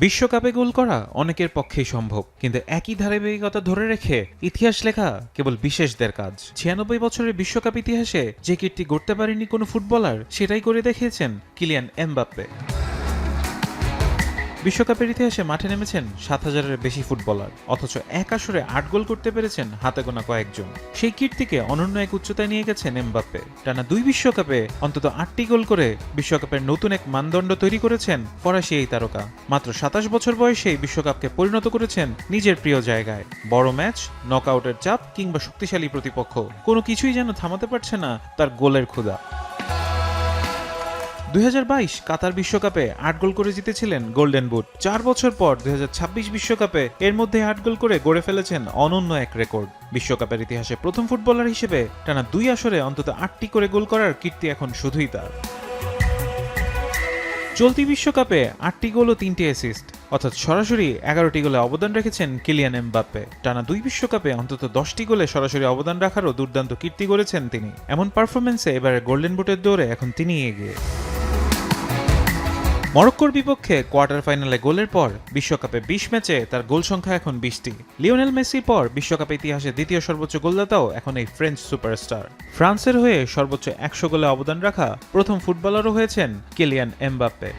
বিশ্বকাপে গোল করা অনেকের পক্ষেই সম্ভব, কিন্তু একই ধারাবাহিকতা ধরে রেখে ইতিহাস লেখা কেবল বিশেষদের কাজ। ৯৬ বছরের বিশ্বকাপ ইতিহাসে যে কীর্তি গড়তে পারেনি কোনো ফুটবলার, সেটাই করে দেখিয়েছেন কিলিয়ান এমবাপ্পে। বিশ্বকাপের ইতিহাসে মাঠে নেমেছেন ৭,০০০-এর বেশি ফুটবলার, অথচ এক আসরে ৮ গোল করতে পেরেছেন হাতে গোনা কয়েকজন। সেই কীর্তিকে অনন্য এক উচ্চতায় নিয়ে গেছেন এমবাপ্পে। টানা ২ বিশ্বকাপে অন্তত ৮টি গোল করে বিশ্বকাপের নতুন এক মানদণ্ড তৈরি করেছেন ফরাসি এই তারকা। মাত্র ২৭ বছর বয়সেই বিশ্বকাপকে পরিণত করেছেন নিজের প্রিয় জায়গায়। বড় ম্যাচ, নকআউটের চাপ কিংবা শক্তিশালী প্রতিপক্ষ, কোনো কিছুই যেন থামাতে পারছে না তার গোলের ক্ষুধা। ২০২২ কাতার বিশ্বকাপে ৮ গোল করে জিতেছিলেন গোল্ডেন বুট। ৪ বছর পর ২০২৬ বিশ্বকাপে এর মধ্যে ৮ গোল করে গড়ে ফেলেছেন অনন্য এক রেকর্ড। বিশ্বকাপের ইতিহাসে প্রথম ফুটবলার হিসেবে টানা ২ আসরে অন্তত ৮টি করে গোল করার কীর্তি এখন শুধুই তার। চলতি বিশ্বকাপে ৮টি গোল ও ৩টি অ্যাসিস্ট, অর্থাৎ সরাসরি ১১টি গোলে অবদান রেখেছেন কিলিয়ান এমবাপ্পে। টানা ২ বিশ্বকাপে অন্তত ১০টি গোলে সরাসরি অবদান রাখারও দুর্দান্ত কীর্তি গড়েছেন তিনি। এমন পারফরমেন্সে এবারে গোল্ডেন বুটের দৌড়ে এখন তিনিই এগিয়ে। মরক্কোর বিপক্ষে কোয়ার্টার ফাইনালে গোলের পর বিশ্বকাপে ২০ ম্যাচে তার গোল সংখ্যা এখন ২০টি। লিওনেল মেসির পর বিশ্বকাপ ইতিহাসে দ্বিতীয় সর্বোচ্চ গোলদাতাও এখন এই ফ্রেঞ্চ সুপারস্টার। ফ্রান্সের হয়ে সর্বোচ্চ ১০০ গোলে অবদান রাখা প্রথম ফুটবলারও হয়েছেন কিলিয়ান এমবাপ্পে।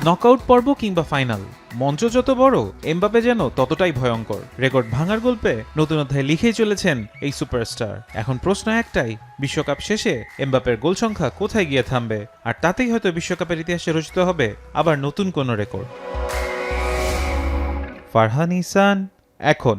নকআউট পর্ব কিংবা ফাইনাল, মঞ্চ যত বড়, এমবাপ্পে যেন ততটাই ভয়ঙ্কর। রেকর্ড ভাঙার গল্পে নতুন অধ্যায় লিখেই চলেছেন এই সুপারস্টার। এখন প্রশ্ন একটাই, বিশ্বকাপ শেষে এমবাপ্পের গোল সংখ্যা কোথায় গিয়ে থামবে? আর তাতেই হয়তো বিশ্বকাপের ইতিহাসে রচিত হবে আবার নতুন কোনো রেকর্ড। ফারহান ইহসান, এখন।